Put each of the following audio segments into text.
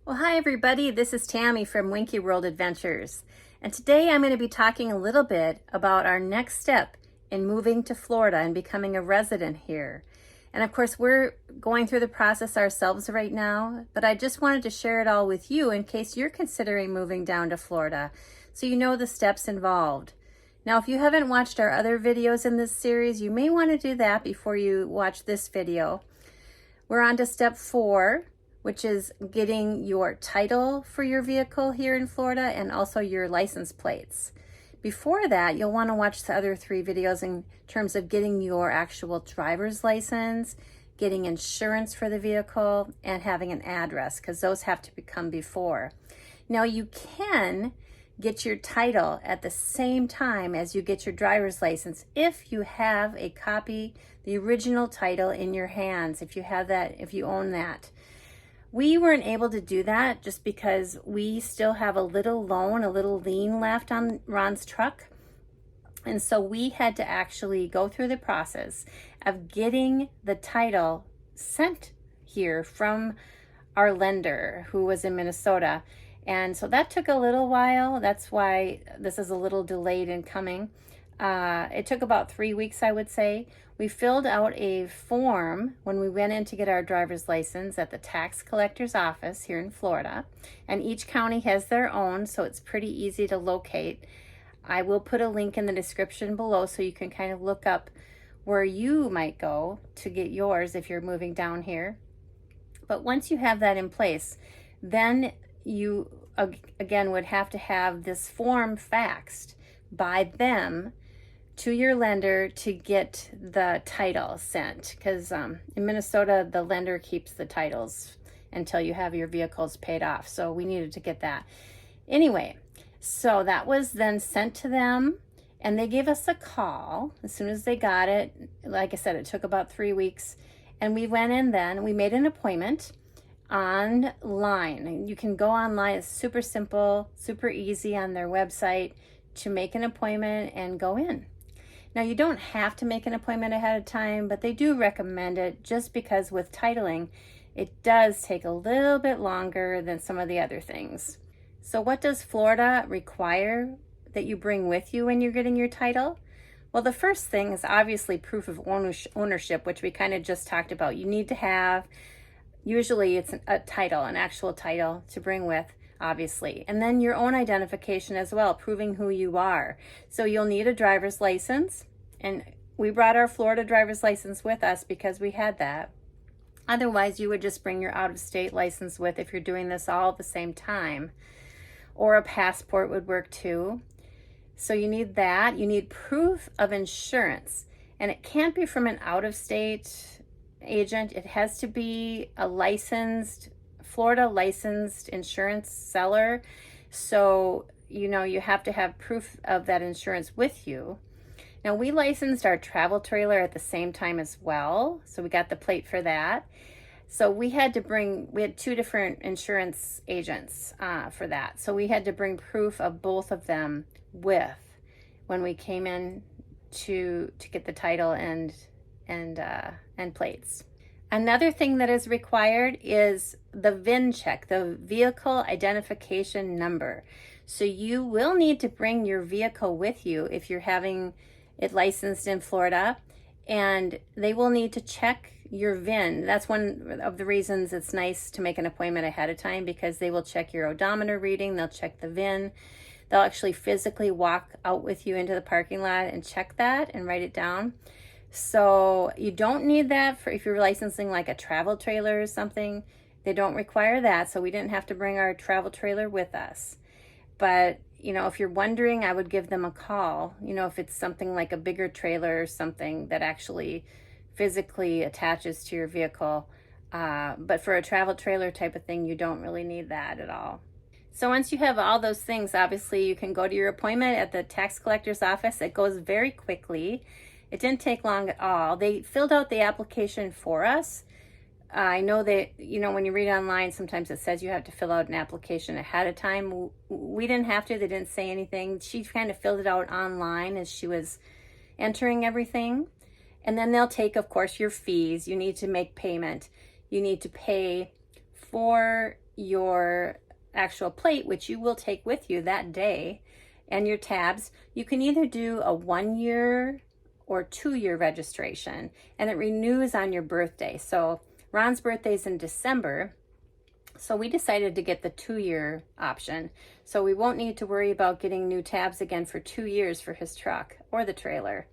Well, hi everybody, this is Tammy from Winky World Adventures, and today I'm going to be talking a little bit about our next step in moving to Florida and becoming a resident here. And of course, we're going through the process ourselves right now, but I just wanted to share it all with you in case you're considering moving down to Florida, so you know the steps involved. Now, if you haven't watched our other videos in this series, you may want to do that before you watch this video. We're on to step 4, which is getting your title for your vehicle here in Florida and also your license plates. Before that, you'll want to watch the other 3 videos in terms of getting your actual driver's license, getting insurance for the vehicle, and having an address, because those have to come before. Now, you can get your title at the same time as you get your driver's license if you have a copy, the original title in your hands, if you have that, if you own that. We weren't able to do that just because we still have a little loan, a little lien left on Ron's truck. And so we had to actually go through the process of getting the title sent here from our lender who was in Minnesota. And so that took a little while. That's why this is a little delayed in coming. It took about 3 weeks, I would say. We filled out a form when we went in to get our driver's license at the tax collector's office here in Florida. And each county has their own, so it's pretty easy to locate. I will put a link in the description below so you can kind of look up where you might go to get yours if you're moving down here. But once you have that in place, then you again would have to have this form faxed by them to your lender to get the title sent, because in Minnesota the lender keeps the titles until you have your vehicles paid off. So we needed to get that anyway. So that was then sent to them, and they gave us a call as soon as they got it. Like I said, it took about 3 weeks, and we went in then, we made an appointment online. You can go online. It's super simple, super easy on their website to make an appointment and go in. Now, you don't have to make an appointment ahead of time, but they do recommend it just because with titling, it does take a little bit longer than some of the other things. So what does Florida require that you bring with you when you're getting your title? Well, the first thing is obviously proof of ownership, which we kind of just talked about. You need to have, usually it's a title, an actual title to bring with, obviously. And then your own identification as well, proving who you are. So you'll need a driver's license. And we brought our Florida driver's license with us because we had that. Otherwise, you would just bring your out-of-state license with if you're doing this all at the same time. Or a passport would work too. So you need that. You need proof of insurance. And it can't be from an out-of-state agent. It has to be a Florida licensed insurance seller. So, you have to have proof of that insurance with you. Now, we licensed our travel trailer at the same time as well. So we got the plate for that. So we had 2 different insurance agents for that. So we had to bring proof of both of them with when we came in to get the title and plates. Another thing that is required is the VIN check, the vehicle identification number. So you will need to bring your vehicle with you if you're having it licensed in Florida, and they will need to check your VIN. That's one of the reasons it's nice to make an appointment ahead of time, because they will check your odometer reading, they'll check the VIN. They'll actually physically walk out with you into the parking lot and check that and write it down. So you don't need that for if you're licensing like a travel trailer or something. They don't require that, so we didn't have to bring our travel trailer with us. But, if you're wondering, I would give them a call, if it's something like a bigger trailer or something that actually physically attaches to your vehicle. But for a travel trailer type of thing, you don't really need that at all. So once you have all those things, obviously you can go to your appointment at the tax collector's office. It goes very quickly. It didn't take long at all. They filled out the application for us. I know that, when you read online, sometimes it says you have to fill out an application ahead of time. We didn't have to. They didn't say anything. She kind of filled it out online as she was entering everything. And then they'll take, of course, your fees. You need to make payment. You need to pay for your actual plate, which you will take with you that day, and your tabs, you can either do a 1-year or 2-year registration, and it renews on your birthday. So Ron's birthday is in December, so we decided to get the 2-year option. So we won't need to worry about getting new tabs again for 2 years for his truck or the trailer.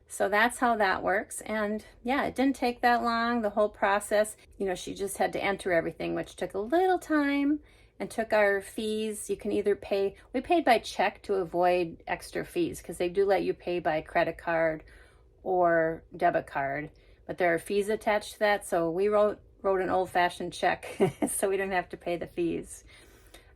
So that's how that works. And yeah, it didn't take that long, the whole process. You know, she just had to enter everything, which took a little time, and took our fees. You can either pay, we paid by check to avoid extra fees, because they do let you pay by credit card or debit card, but there are fees attached to that. So we wrote an old-fashioned check so we didn't have to pay the fees.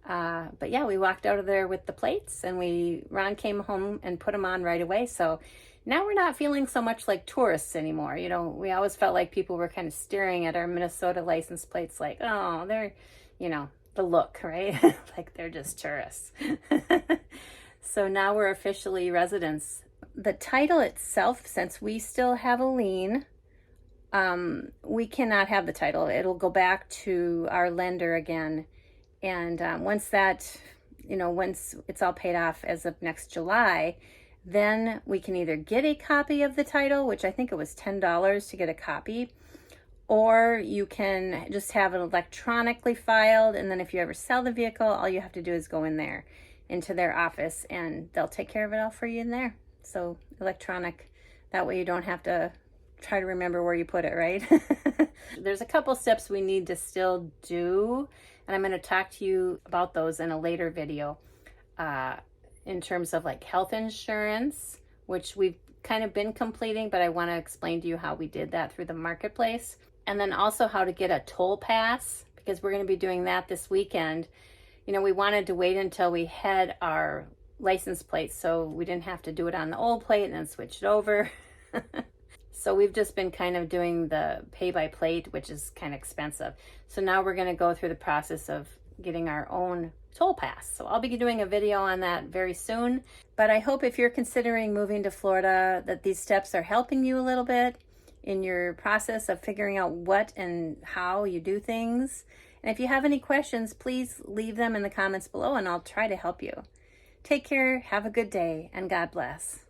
But yeah, we walked out of there with the plates, and Ron came home and put them on right away. So now we're not feeling so much like tourists anymore. You know, we always felt like people were kind of staring at our Minnesota license plates like, oh, they're, you know, the look, right? Like they're just tourists. So now we're officially residents. The title itself, since we still have a lien, we cannot have the title. It'll go back to our lender again. And once it's all paid off as of next July, then we can either get a copy of the title, which I think it was $10 to get a copy, or you can just have it electronically filed. And then if you ever sell the vehicle, all you have to do is go in there into their office, and they'll take care of it all for you in there. So electronic, that way you don't have to try to remember where you put it, right? There's a couple steps we need to still do, and I'm going to talk to you about those in a later video, in terms of like health insurance, which we've kind of been completing, but I want to explain to you how we did that through the marketplace. And then also how to get a toll pass, because we're going to be doing that this weekend. You know, we wanted to wait until we had our license plate so we didn't have to do it on the old plate and then switch it over. So we've just been kind of doing the pay by plate, which is kind of expensive. So now we're going to go through the process of getting our own toll pass. So I'll be doing a video on that very soon. But I hope if you're considering moving to Florida that these steps are helping you a little bit in your process of figuring out what and how you do things. And if you have any questions, please leave them in the comments below and I'll try to help you. Take care, have a good day, and God bless.